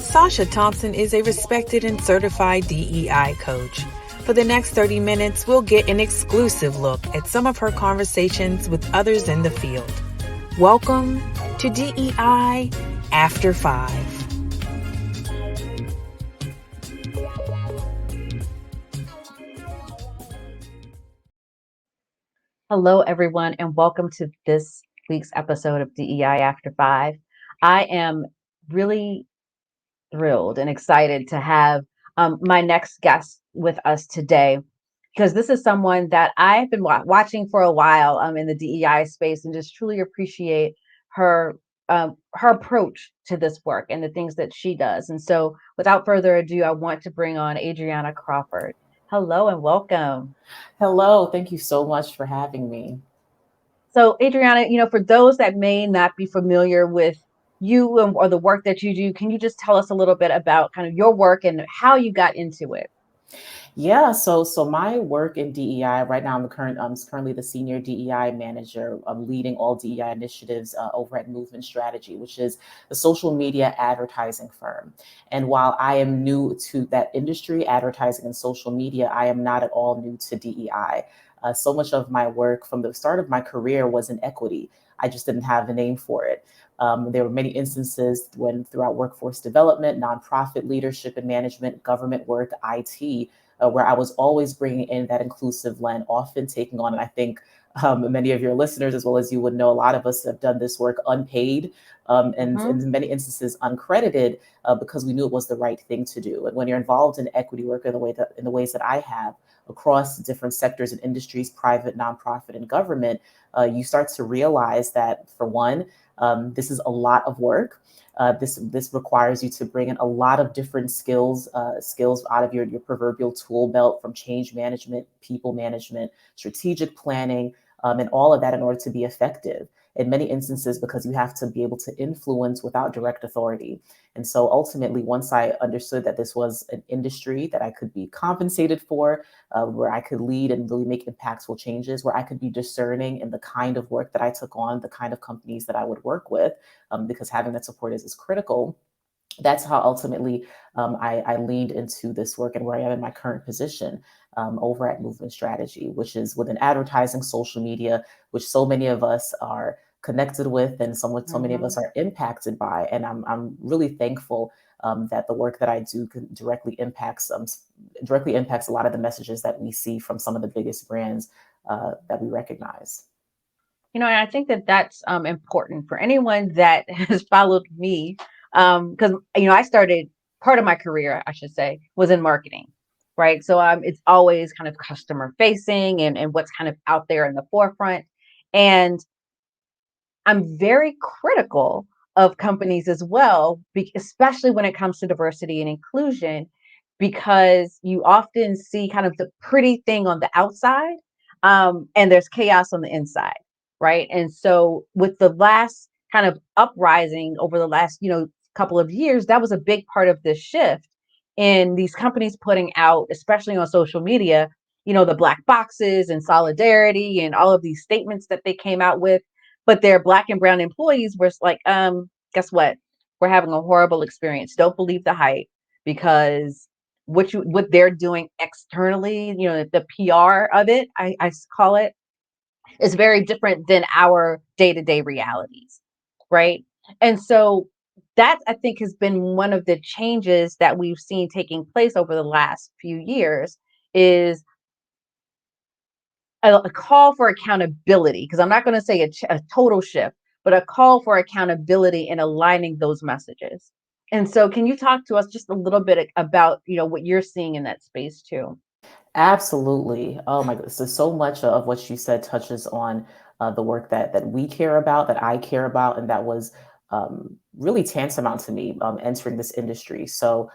Sasha Thompson is a respected and certified DEI coach. For the next 30 minutes, we'll get an exclusive look at some of her conversations with others in the field. Welcome to DEI After 5. Hello, everyone, and welcome to this week's episode of DEI After 5. I am really thrilled and excited to have my next guest with us today, because this is someone that I've been watching for a while in the DEI space, and just truly appreciate her her approach to this work and the things that she does. And so, without further ado, I want to bring on Adriana Crawford. Hello and welcome. Hello, thank you so much for having me. So, Adriana, for those that may not be familiar with you or the work that you do, can you just tell us a little bit about kind of your work and how you got into it? Yeah, so my work in DEI right now, I'm currently the senior DEI manager. I'm leading all DEI initiatives over at Movement Strategy, which is a social media advertising firm. And while I am new to that industry, advertising and social media, I am not at all new to DEI. So much of my work from the start of my career was in equity. I just didn't have a name for it. There were many instances when throughout workforce development, nonprofit leadership and management, government work, IT, where I was always bringing in that inclusive lens, often taking on, and I think many of your listeners, as well as you would know, a lot of us have done this work unpaid and in many instances uncredited because we knew it was the right thing to do. And when you're involved in equity work in the ways that I have across different sectors and industries, private, nonprofit, and government, you start to realize that, for one, this is a lot of work. This requires you to bring in a lot of different skills out of your proverbial tool belt, from change management, people management, strategic planning, and all of that in order to be effective. In many instances, because you have to be able to influence without direct authority. And so ultimately, once I understood that this was an industry that I could be compensated for, where I could lead and really make impactful changes, where I could be discerning in the kind of work that I took on, the kind of companies that I would work with, because having that support is critical. That's how ultimately I leaned into this work and where I am in my current position over at Movement Strategy, which is within advertising, social media, which so many of us are connected with and so many of us are impacted by. And I'm really thankful that the work that I do directly impacts a lot of the messages that we see from some of the biggest brands that we recognize. And I think that that's important for anyone that has followed me, because I started, part of my career, I should say, was in marketing, right? So it's always kind of customer facing and what's kind of out there in the forefront. And I'm very critical of companies as well, especially when it comes to diversity and inclusion, because you often see kind of the pretty thing on the outside, and there's chaos on the inside, right? And so with the last kind of uprising over the last, couple of years, that was a big part of this shift in these companies putting out, especially on social media, the black boxes and solidarity and all of these statements that they came out with. But their black and brown employees were like, guess what? We're having a horrible experience. Don't believe the hype, because what they're doing externally, the PR of it, I call it, is very different than our day-to-day realities, right? And so that, I think, has been one of the changes that we've seen taking place over the last few years, is a call for accountability, because I'm not going to say a total shift, but a call for accountability and aligning those messages. And so can you talk to us just a little bit about, what you're seeing in that space too? Absolutely. Oh my goodness. So much of what you said touches on the work that we care about, that I care about, and that was really tantamount to me entering this industry. So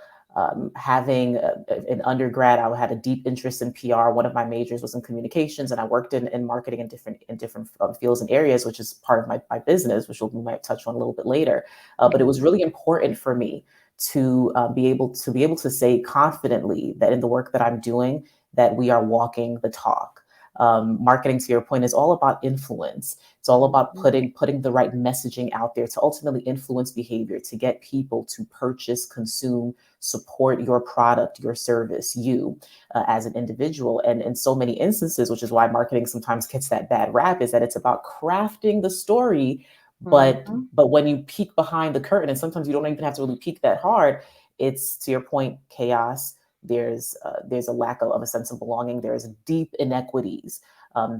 having an undergrad, I had a deep interest in PR. One of my majors was in communications, and I worked in marketing in different fields and areas, which is part of my business, which we might touch on a little bit later. But it was really important for me to be able to say confidently that in the work that I'm doing, that we are walking the talk. Marketing, to your point, is all about influence. It's all about putting the right messaging out there to ultimately influence behavior, to get people to purchase, consume, support your product, your service, you as an individual. And in so many instances, which is why marketing sometimes gets that bad rap, is that it's about crafting the story. But when you peek behind the curtain, and sometimes you don't even have to really peek that hard, it's, to your point, chaos. There's a lack of a sense of belonging. There's deep inequities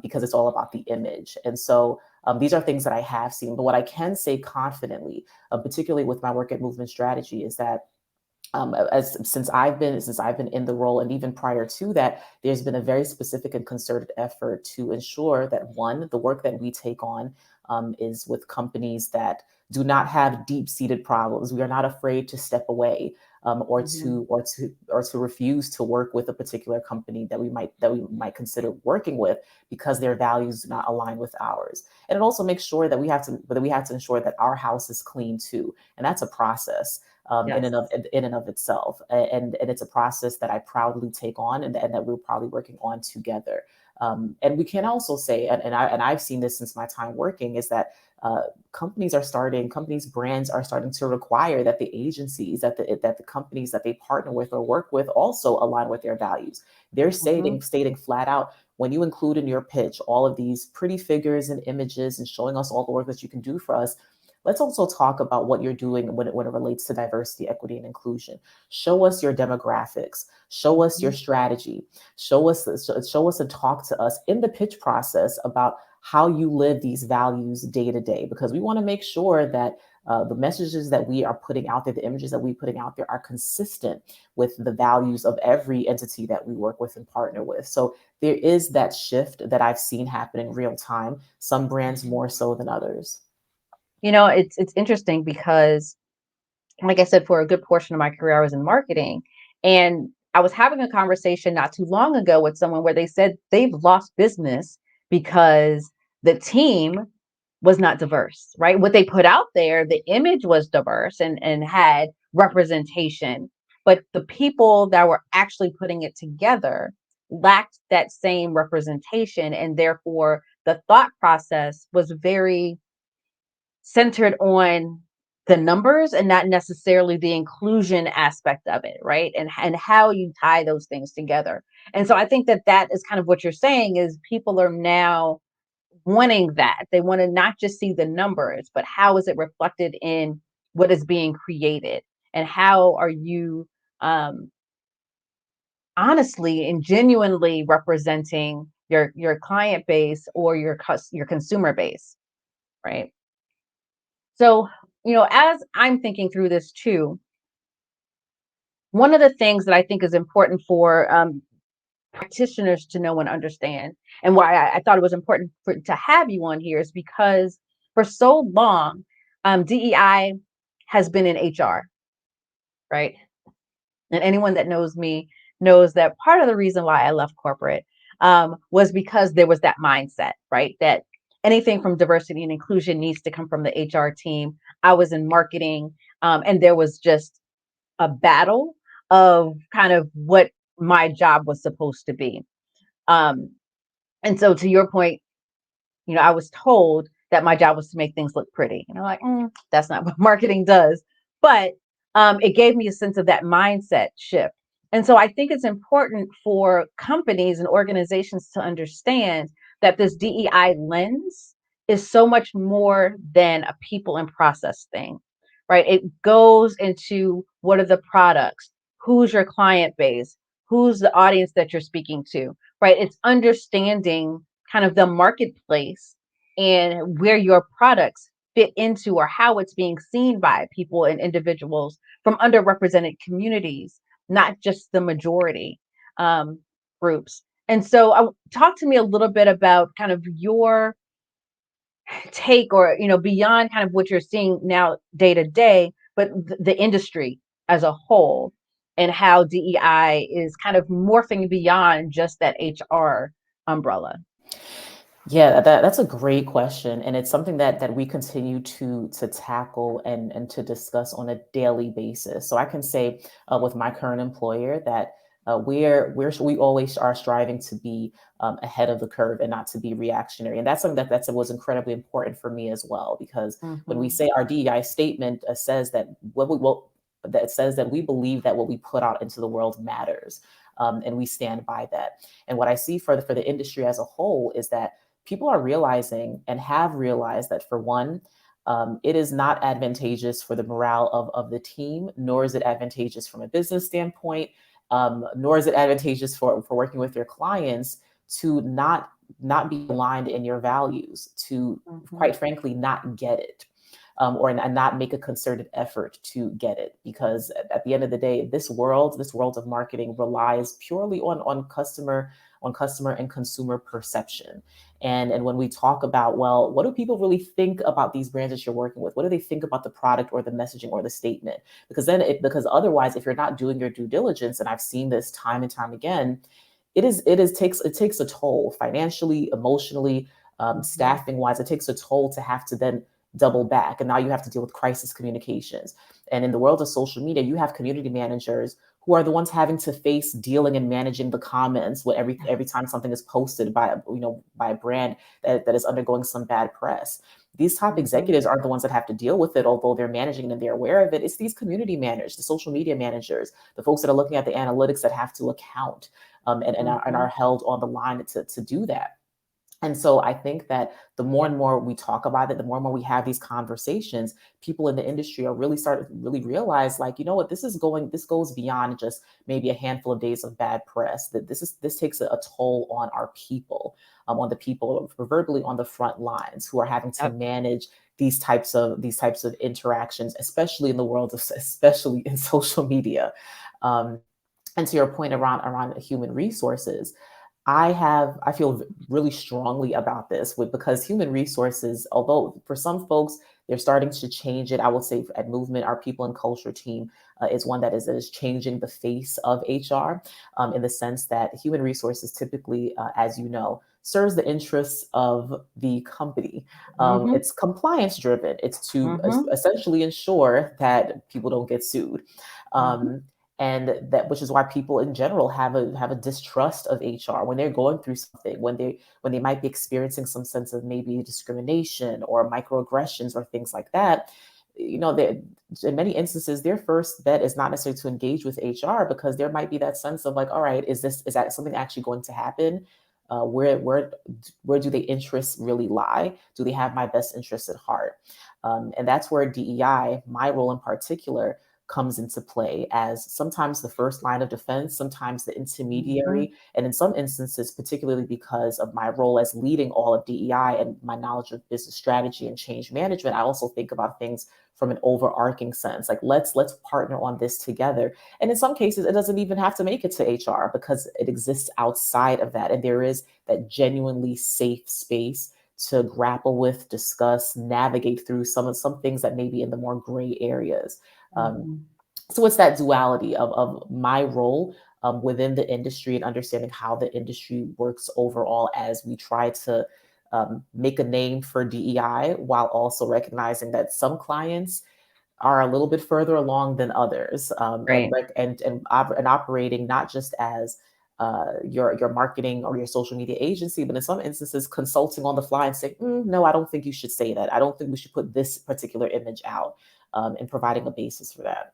because it's all about the image. And so these are things that I have seen. But what I can say confidently, particularly with my work at Movement Strategy, is that since I've been in the role, and even prior to that, there's been a very specific and concerted effort to ensure that, one, the work that we take on is with companies that do not have deep-seated problems. We are not afraid to step away or to refuse to work with a particular company that we might consider working with because their values do not align with ours. And it also makes sure that we have to ensure that our house is clean too, and that's a process. In and of itself, and it's a process that I proudly take on, and that we're probably working on together. And we can also say, and I've seen this since my time working, is that brands are starting to require that the agencies, that the companies that they partner with or work with also align with their values. They're stating flat out, when you include in your pitch all of these pretty figures and images and showing us all the work that you can do for us, let's also talk about what you're doing when it relates to diversity, equity, and inclusion. Show us your demographics. Show us your strategy. Show us and talk to us in the pitch process about how you live these values day to day, because we want to make sure that the messages that we are putting out there, the images that we're putting out there, are consistent with the values of every entity that we work with and partner with. So there is that shift that I've seen happen in real time, some brands more so than others. It's interesting because, like I said, for a good portion of my career, I was in marketing, and I was having a conversation not too long ago with someone where they said they've lost business because the team was not diverse, right? What they put out there, the image was diverse and had representation, but the people that were actually putting it together lacked that same representation. And therefore, the thought process was very centered on the numbers and not necessarily the inclusion aspect of it, right? And how you tie those things together. And so I think that is kind of what you're saying, is people are now wanting that. They want to not just see the numbers, but how is it reflected in what is being created, and how are you honestly and genuinely representing your client base or your consumer base, right? So, as I'm thinking through this too, one of the things that I think is important for practitioners to know and understand, and why I thought it was important to have you on here, is because for so long, DEI has been in HR, right? And anyone that knows me knows that part of the reason why I left corporate was because there was that mindset, right? That anything from diversity and inclusion needs to come from the HR team. I was in marketing, and there was just a battle of kind of what my job was supposed to be. And so, to your point, I was told that my job was to make things look pretty. And I'm like, that's not what marketing does. But it gave me a sense of that mindset shift. And so I think it's important for companies and organizations to understand that this DEI lens is so much more than a people and process thing, right? It goes into, what are the products? Who's your client base? Who's the audience that you're speaking to, right? It's understanding kind of the marketplace and where your products fit into, or how it's being seen by people and individuals from underrepresented communities, not just the majority groups. And so talk to me a little bit about kind of your take, or, beyond kind of what you're seeing now day to day, but the industry as a whole, and how DEI is kind of morphing beyond just that HR umbrella. Yeah, that's a great question, and it's something that we continue to tackle and to discuss on a daily basis. So I can say with my current employer that We always are striving to be ahead of the curve and not to be reactionary. And that's something that was incredibly important for me as well, because when we Mm-hmm. say our DEI statement says that that says that we believe that what we put out into the world matters, and we stand by that. And what I see for the industry as a whole is that people are realizing and have realized that, for one, it is not advantageous for the morale of the team, nor is it advantageous from a business standpoint, nor is it advantageous for working with your clients to not be aligned in your values, to, Mm-hmm. quite frankly, not get it, or and not make a concerted effort to get it. Because at the end of the day, this world of marketing relies purely on customer and consumer perception. And when we talk about, well, what do people really think about these brands that you're working with? What do they think about the product or the messaging or the statement? Because otherwise, if you're not doing your due diligence, and I've seen this time and time again, it takes a toll financially, emotionally, Mm-hmm. staffing wise. It takes a toll to have to then double back, and now you have to deal with crisis communications. And in the world of social media, you have community managers who are the ones having to face dealing and managing the comments every time something is posted by a brand that is undergoing some bad press. These top Mm-hmm. executives aren't the ones that have to deal with it, although they're managing it and they're aware of it. It's these community managers, the social media managers, the folks that are looking at the analytics that have to account, and Mm-hmm. are held on the line to do that. And so I think that the more and more we talk about it, the more and more we have these conversations, people in the industry are really realize, like, you know what, this goes beyond just maybe a handful of days of bad press. That this takes a toll on our people, on the people, proverbially on the front lines, who are having to Yep. manage these types of interactions, especially in the world of, especially in social media. Um, and to your point around human resources, I feel really strongly about this, because human resources, although for some folks they're starting to change it, I will say at Movement, our people and culture team is one that is changing the face of HR, in the sense that human resources typically, as you know, serves the interests of the company. Mm-hmm. It's compliance driven. It's to Mm-hmm. essentially ensure that people don't get sued. Mm-hmm. Um, and that, which is why people in general have a distrust of HR when they're going through something, when they might be experiencing some sense of maybe discrimination or microaggressions or things like that. In many instances, their first bet is not necessarily to engage with HR, because there might be that sense of, like, all right, is that something actually going to happen? Where do their interests really lie? Do they have my best interests at heart? And that's where DEI, my role in particular, comes into play as sometimes the first line of defense, sometimes the Mm-hmm. intermediary, and in some instances, particularly because of my role as leading all of DEI and my knowledge of business strategy and change management, I also think about things from an overarching sense. Like, let's partner on this together. And in some cases, it doesn't even have to make it to HR, because it exists outside of that. And there is that genuinely safe space to grapple with, discuss, navigate through some things that may be in the more gray areas. Um, Mm-hmm. so it's that duality of my role within the industry, and understanding how the industry works overall, as we try to make a name for DEI, while also recognizing that some clients are a little bit further along than others, Right. and operating not just as your marketing or your social media agency, but in some instances consulting on the fly and saying, no, I don't think you should say that. I don't think we should put this particular image out, and providing a basis for that.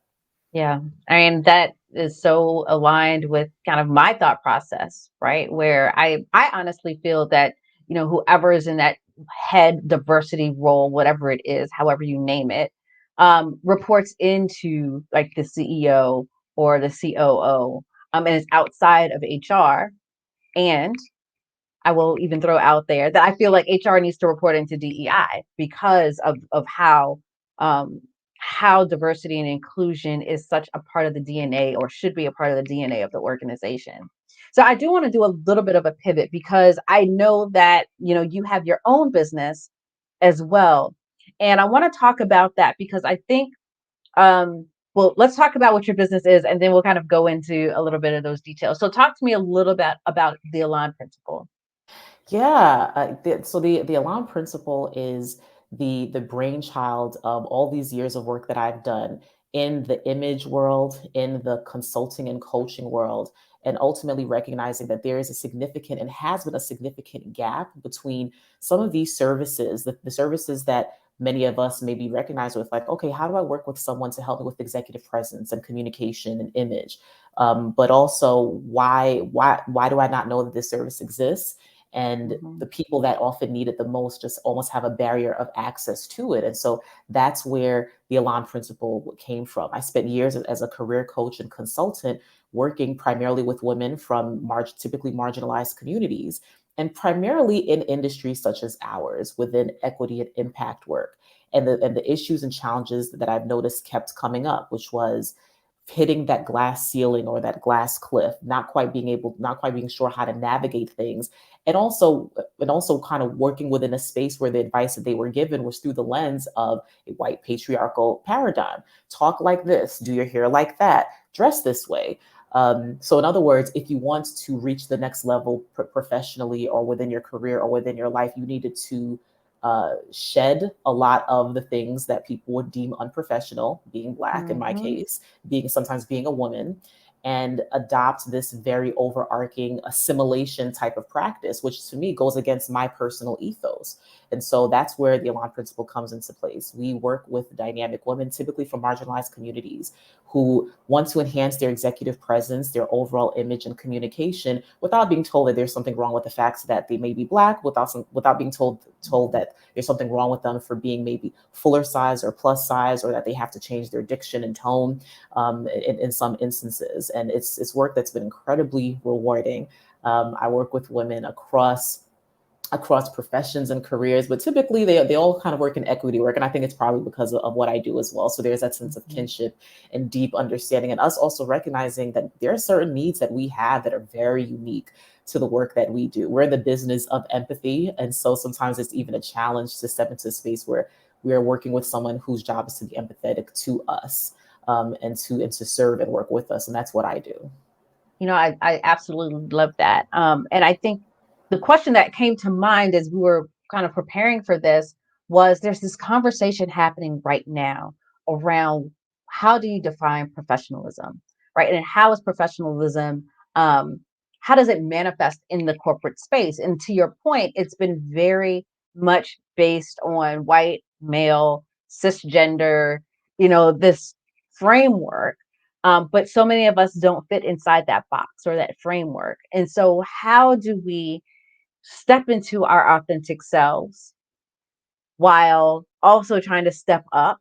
Yeah. I mean, that is so aligned with kind of my thought process, right? Where I honestly feel that, whoever is in that head diversity role, whatever it is, however you name it, reports into like the CEO or the COO, and it's outside of HR. And I will even throw out there that I feel like HR needs to report into DEI because of how diversity and inclusion is such a part of the DNA, or should be a part of the DNA of the organization. So I do want to do a little bit of a pivot, because I know that you have your own business as well, and I want to talk about that, because I think well, let's talk about what your business is, and then we'll kind of go into a little bit of those details. So talk to me a little bit about the Elan Principle. Yeah. So the Elan Principle is the brainchild of all these years of work that I've done in the image world, in the consulting and coaching world, and ultimately recognizing that there is a significant and has been a significant gap between some of these services, the services that many of us may be recognized with, like, okay, how do I work with someone to help me with executive presence and communication and image? But also, why do I not know that this service exists? And Mm-hmm. the people that often need it the most just almost have a barrier of access to it. And so that's where the Elan Principle came from. I spent years as a career coach and consultant working primarily with women from typically marginalized communities, and primarily in industries such as ours within equity and impact work. And the issues and challenges that I've noticed kept coming up, which was hitting that glass ceiling or that glass cliff, not quite being sure how to navigate things, and also kind of working within a space where the advice that they were given was through the lens of a white patriarchal paradigm. Talk like this, do your hair like that, dress this way. So in other words, if you want to reach the next level professionally or within your career or within your life, you needed to shed a lot of the things that people would deem unprofessional, being Black in my Mm-hmm. case, sometimes being a woman, and adopt this very overarching assimilation type of practice, which to me goes against my personal ethos. And so that's where the Elan Principle comes into place. We work with dynamic women, typically from marginalized communities, who want to enhance their executive presence, their overall image and communication, without being told that there's something wrong with the fact that they may be Black, without being told that there's something wrong with them for being maybe fuller size or plus size, or that they have to change their diction and tone in some instances. And it's work that's been incredibly rewarding. I work with women across professions and careers, but typically they all kind of work in equity work. And I think it's probably because of what I do as well. So there's that sense of kinship and deep understanding, and us also recognizing that there are certain needs that we have that are very unique to the work that we do. We're in the business of empathy. And so sometimes it's even a challenge to step into a space where we are working with someone whose job is to be empathetic to us, and to serve and work with us. And that's what I do. I absolutely love that. And I think the question that came to mind as we were kind of preparing for this was, there's this conversation happening right now around, how do you define professionalism, right? And how is professionalism, um, how does it manifest in the corporate space? And to your point, it's been very much based on white, male, cisgender, this framework, but so many of us don't fit inside that box or that framework. And so, how do we step into our authentic selves while also trying to step up,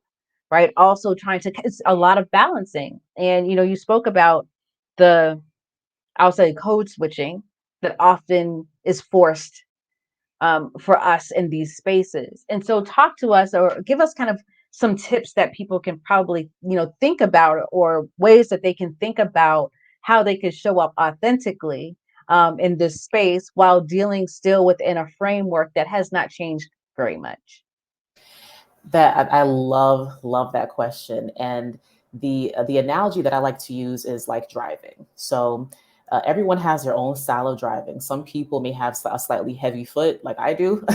right? Also trying to, it's a lot of balancing. And, you spoke about the, I'll say, code switching that often is forced for us in these spaces. And so, talk to us, or give us kind of some tips that people can probably, think about, or ways that they can think about how they could show up authentically in this space while dealing still within a framework that has not changed very much. That I love that question. And the analogy that I like to use is like driving. So everyone has their own style of driving. Some people may have a slightly heavy foot, like I do.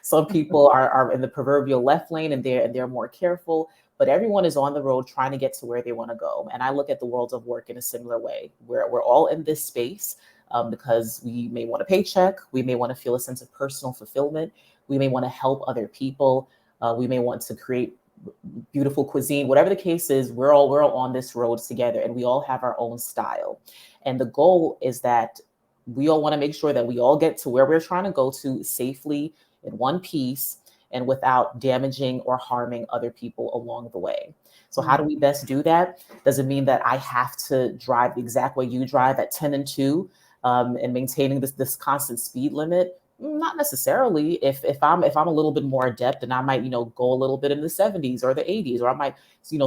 Some people are in the proverbial left lane, and they're more careful. But everyone is on the road trying to get to where they want to go. And I look at the world of work in a similar way, where we're all in this space because we may want a paycheck, we may want to feel a sense of personal fulfillment, we may want to help other people, we may want to create beautiful cuisine. Whatever the case is, we're all on this road together, and we all have our own style. And the goal is that we all want to make sure that we all get to where we're trying to go to safely, in one piece, and without damaging or harming other people along the way. So how do we best do that? Does it mean that I have to drive the exact way you drive at 10 and 2, and maintaining this constant speed limit? Not necessarily. If I'm a little bit more adept, then I might go a little bit in the 70s or the 80s, or I might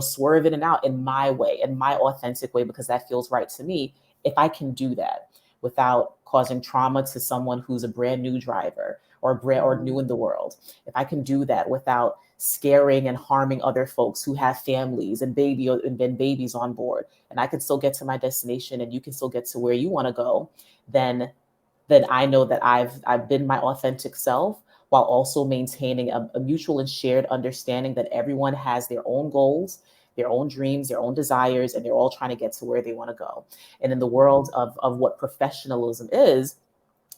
swerve in and out in my way, in my authentic way, because that feels right to me. If I can do that without causing trauma to someone who's a brand new driver, or new in the world, if I can do that without scaring and harming other folks who have families and babies on board, and I can still get to my destination, and you can still get to where you want to go, then I know that I've been my authentic self, while also maintaining a mutual and shared understanding that everyone has their own goals, their own dreams, their own desires, and they're all trying to get to where they want to go. And in the world of what professionalism is,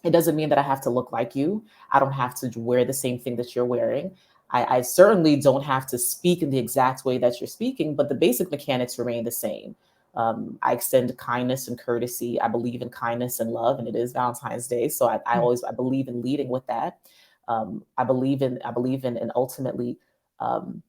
it doesn't mean that I have to look like you. I don't have to wear the same thing that you're wearing. I certainly don't have to speak in the exact way that you're speaking, but the basic mechanics remain the same. I extend kindness and courtesy. I believe in kindness and love, and it is Valentine's Day, so I believe in leading with that. I believe in and ultimately um,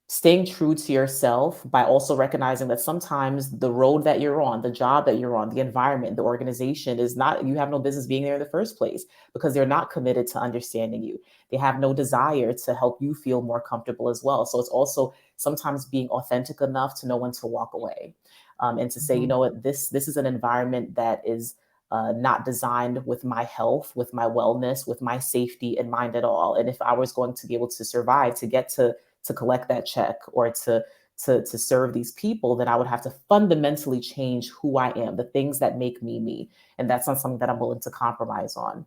staying true to yourself by also recognizing that sometimes the road that you're on, the job that you're on, the environment, the organization is not, you have no business being there in the first place because they're not committed to understanding you. They have no desire to help you feel more comfortable as well. So it's also sometimes being authentic enough to know when to walk away, and to say, you know what, this is an environment that is not designed with my health, with my wellness, with my safety in mind at all. And if I was going to be able to survive, to get to collect that check or to serve these people, then I would have to fundamentally change who I am, the things that make me me. And that's not something that I'm willing to compromise on.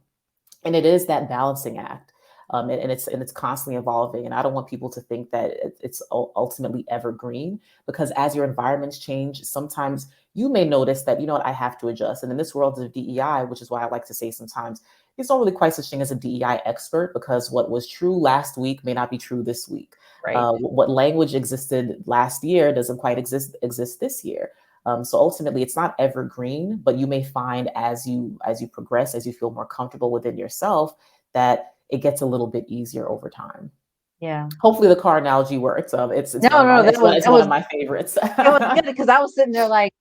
And it is that balancing act. And it's constantly evolving. And I don't want people to think that it's ultimately evergreen, because as your environments change, sometimes you may notice that, you know what, I have to adjust. And in this world of DEI, which is why I like to say sometimes it's not really quite such thing as a DEI expert, because what was true last week may not be true this week. Right. What language existed last year doesn't quite exist this year. So ultimately, it's not evergreen, but you may find as you progress, as you feel more comfortable within yourself, that it gets a little bit easier over time. Yeah. Hopefully, the car analogy works. It's No, one of no, my it's one of my favorites. it was good because I was sitting there like,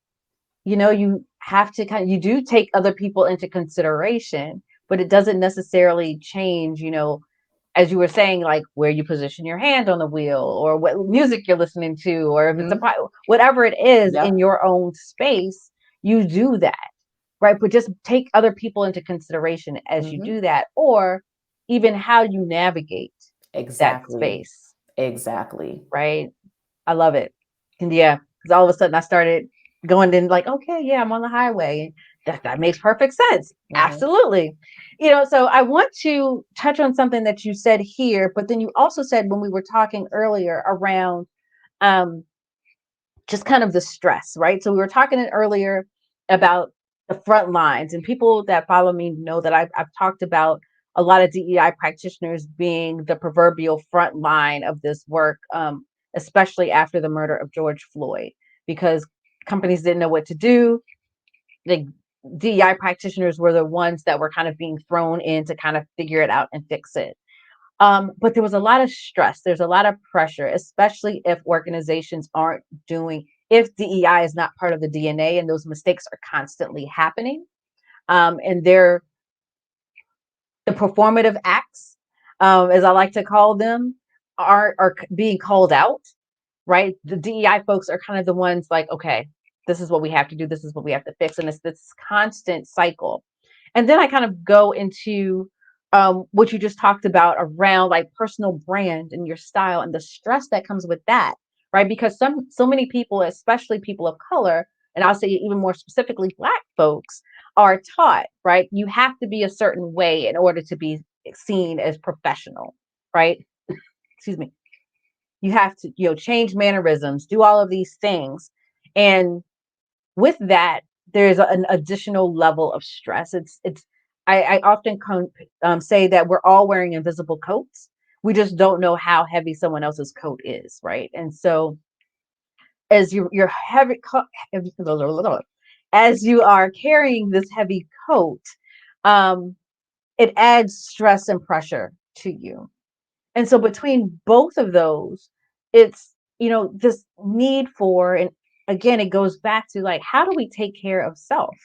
you have to you do take other people into consideration, but it doesn't necessarily change, as you were saying, like where you position your hand on the wheel or what music you're listening to, or if it's Mhm. whatever it is in Yep. your own space, you do that, right? But just take other people into consideration as you Mhm. do that, or even how you navigate that Exactly. space, Exactly. right? I love it. And yeah, because all of a sudden I started going in like, okay, yeah, I'm on the highway. That makes perfect sense. Mhm. Absolutely. So I want to touch on something that you said here, but then you also said when we were talking earlier around um, just kind of the stress, right? So we were talking earlier about the front lines, and people that follow me know that I've talked about a lot of DEI practitioners being the proverbial front line of this work, especially after the murder of George Floyd, because companies didn't know what to do. The DEI practitioners were the ones that were kind of being thrown in to kind of figure it out and fix it. But there was a lot of stress. There's a lot of pressure, especially if organizations aren't doing, if DEI is not part of the DNA and those mistakes are constantly happening. And the performative acts, as I like to call them, are being called out, right? The DEI folks are kind of the ones like, okay, this is what we have to do. This is what we have to fix. And it's this constant cycle. And then I kind of go into what you just talked about around like personal brand and your style and the stress that comes with that, right? Because so many people, especially people of color, and I'll say even more specifically, Black folks, are taught, right? You have to be a certain way in order to be seen as professional, right? Excuse me. You have to, change mannerisms, do all of these things. And with that, there's an additional level of stress. I often say that we're all wearing invisible coats. We just don't know how heavy someone else's coat is, right? And so as you're heavy, as you are carrying this heavy coat, um, it adds stress and pressure to you. And so between both of those, it's, this need for, and again, it goes back to like, how do we take care of self,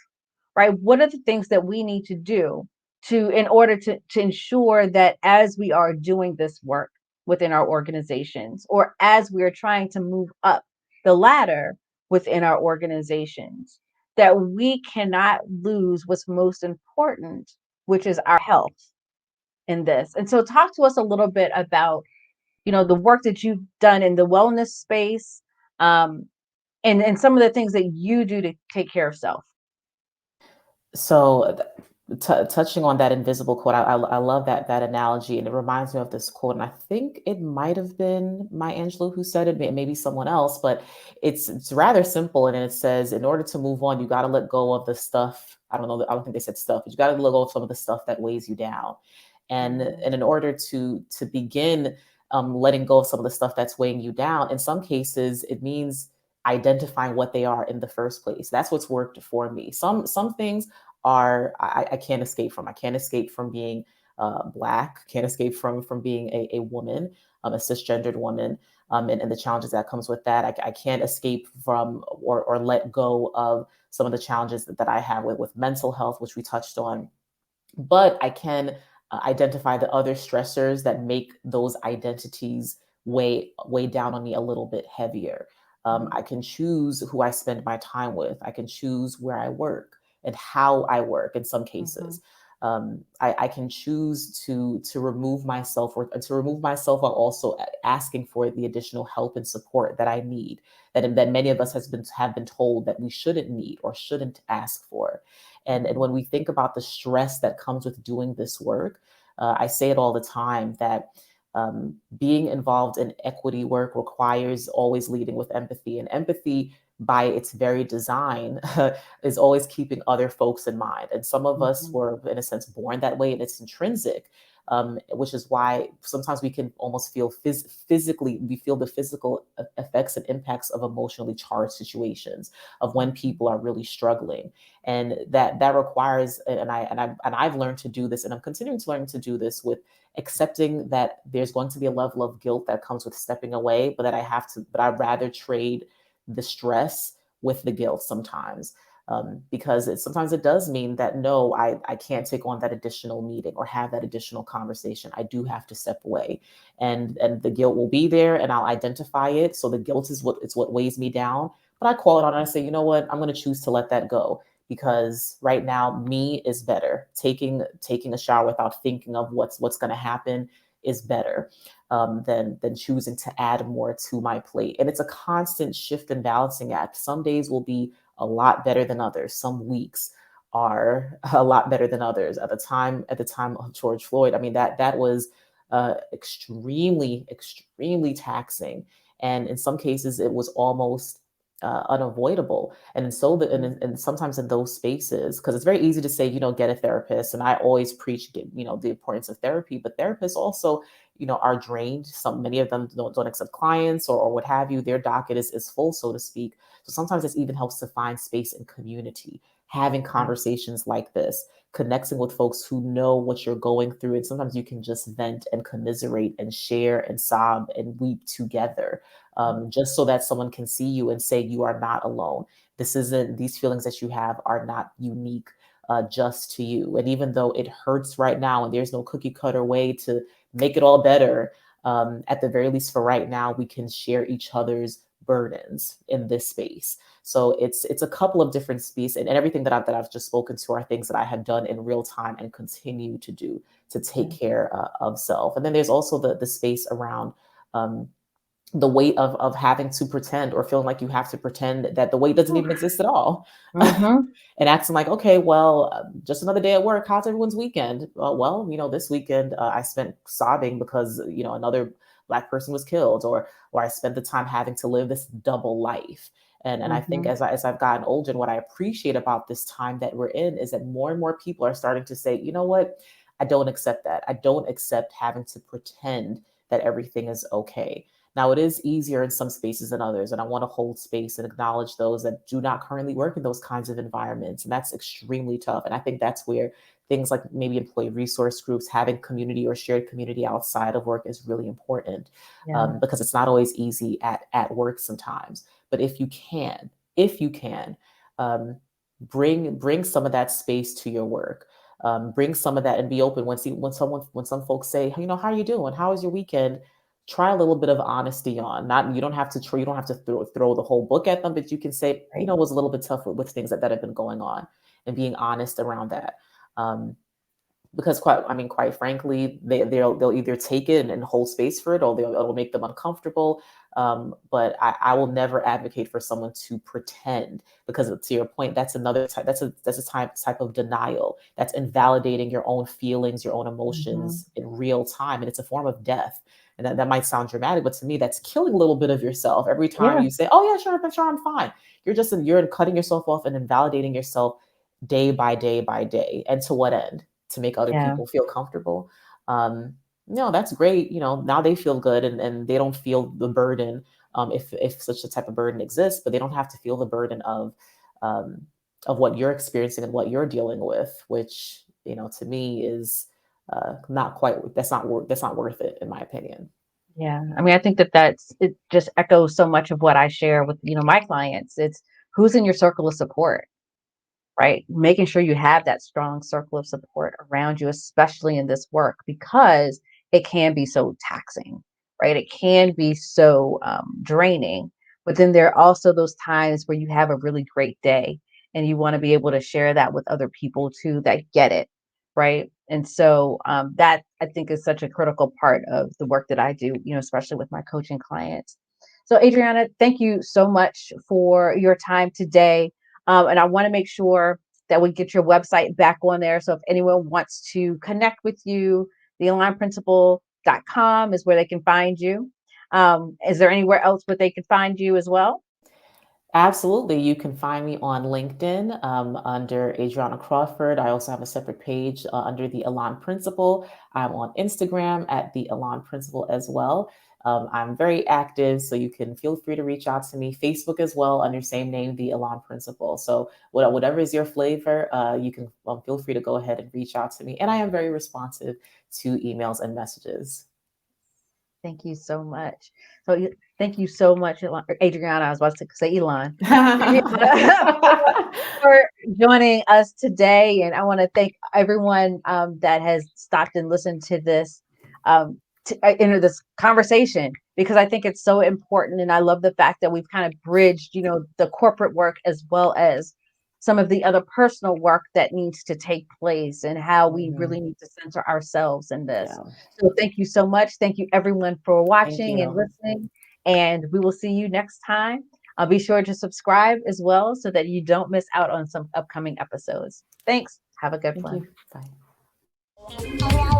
right? What are the things that we need to do in order to ensure that as we are doing this work within our organizations, or as we are trying to move up the ladder within our organizations, that we cannot lose what's most important, which is our health in this. And so talk to us a little bit about, the work that you've done in the wellness space, um, and some of the things that you do to take care of self. So touching on that invisible quote, I love that analogy, and it reminds me of this quote. And I think it might have been Maya Angelou who said it, maybe someone else, but it's rather simple. And it says, in order to move on, you got to let go of the stuff. I don't know. I don't think they said stuff, but you got to let go of some of the stuff that weighs you down. And in order to begin letting go of some of the stuff that's weighing you down, in some cases, it means identifying what they are in the first place. That's what's worked for me. Some things are I can't escape from. I can't escape from being Black. Can't escape from being a woman, a cisgendered woman, and the challenges that comes with that. I can't escape from or let go of some of the challenges that I have with mental health, which we touched on. But I can identify the other stressors that make those identities weigh down on me a little bit heavier. I can choose who I spend my time with. I can choose where I work and how I work in some cases. I can choose to remove myself, or to remove myself while also asking for the additional help and support that I need, that many of us have been told that we shouldn't need or shouldn't ask for. And when we think about the stress that comes with doing this work, I say it all the time that being involved in equity work requires always leading with empathy. And empathy, by its very design, is always keeping other folks in mind. And some of us were, in a sense, born that way, and it's intrinsic. Which is why sometimes we can almost feel physically, we feel the physical effects and impacts of emotionally charged situations, of when people are really struggling. And that requires, and I've learned to do this, and I'm continuing to learn to do this, with accepting that there's going to be a level of guilt that comes with stepping away, but I'd rather trade the stress with the guilt sometimes. Because sometimes it does mean that, no, I can't take on that additional meeting or have that additional conversation. I do have to step away, and the guilt will be there, and I'll identify it. So the guilt is what weighs me down. But I call it out and I say, you know what, I'm going to choose to let that go, because right now me is better. Taking a shower without thinking of what's going to happen is better than choosing to add more to my plate. And it's a constant shift and balancing act. Some days will be a lot better than others. Some weeks are a lot better than others. At the time of George Floyd, I mean, that was extremely taxing, and in some cases it was almost unavoidable. And so and sometimes in those spaces, because it's very easy to say, get a therapist, and I always preach, the importance of therapy, but therapists also, are drained. Many of them don't accept clients, or what have you. Their docket is full, so to speak. So sometimes it even helps to find space in community, having conversations like this, connecting with folks who know what you're going through. And sometimes you can just vent and commiserate and share and sob and weep together, just so that someone can see you and say, you are not alone. These feelings that you have are not unique just to you. And even though it hurts right now and there's no cookie cutter way to make it all better, at the very least for right now, we can share each other's burdens in this space. So it's a couple of different species, and everything that I've just spoken to are things that I have done in real time and continue to do to take care of self. And then there's also the space around the weight of having to pretend, or feeling like you have to pretend that the weight doesn't even exist at all. And acting like, okay, well, just another day at work. How's everyone's weekend? Well, this weekend I spent sobbing because, another Black person was killed, or I spent the time having to live this double life. And I think as I've gotten older, and what I appreciate about this time that we're in, is that more and more people are starting to say, you know what, I don't accept that. I don't accept having to pretend that everything is okay. Now, it is easier in some spaces than others, and I want to hold space and acknowledge those that do not currently work in those kinds of environments. And that's extremely tough. And I think that's where things like maybe employee resource groups, having community or shared community outside of work, is really important, because it's not always easy at work sometimes. But if you can, bring some of that space to your work. Bring some of that and be open when some folks say, how are you doing? How was your weekend? Try a little bit of honesty on. Not you don't have to throw the whole book at them, but you can say, it was a little bit tough with things that have been going on, and being honest around that. because quite frankly, they'll either take it and hold space for it, or it'll make them uncomfortable. But I will never advocate for someone to pretend, because to your point, that's another type. That's a type of denial. That's invalidating your own feelings, your own Mhm. emotions in real time, and it's a form of death. And that might sound dramatic, but to me, that's killing a little bit of yourself every time Yeah, you say, "Oh yeah, sure, I'm fine." You're cutting yourself off and invalidating yourself day by day by day. And to what end? To make other yeah, people feel comfortable. No, that's great. Now they feel good, and they don't feel the burden, if such a type of burden exists, but they don't have to feel the burden um, of what you're experiencing and what you're dealing with, which, to me is not quite, that's not worth it, in my opinion. yeah. I mean, I think it just echoes so much of what I share with, my clients. It's who's in your circle of support, right? Making sure you have that strong circle of support around you, especially in this work, because it can be so taxing, right? It can be so draining. But then there are also those times where you have a really great day and you want to be able to share that with other people too that get it, right? And so that I think is such a critical part of the work that I do, especially with my coaching clients. So, Adriana, thank you so much for your time today. And I want to make sure that we get your website back on there. So if anyone wants to connect with you, the elanprinciple.com is where they can find you. Is there anywhere else where they can find you as well? Absolutely. You can find me on LinkedIn, under Adriana Crawford. I also have a separate page under the Elan Principle. I'm on Instagram at the Elan Principle as well. I'm very active, so you can feel free to reach out to me. Facebook as well, under same name, the Elan Principle. So whatever is your flavor, you can feel free to go ahead and reach out to me. And I am very responsive to emails and messages. Thank you so much. Thank you so much, Adriana. I was about to say Elon. For joining us today. And I want to thank everyone that has stopped and listened to this this conversation, because I think it's so important. And I love the fact that we've kind of bridged, the corporate work as well as some of the other personal work that needs to take place and how we Mhm. really need to center ourselves in this. Yeah. So thank you so much. Thank you everyone for Thank watching and you. listening. And we will see you next time. Be sure to subscribe as well so that you don't miss out on some upcoming episodes. Thanks. Have a good Thank one. you. Bye.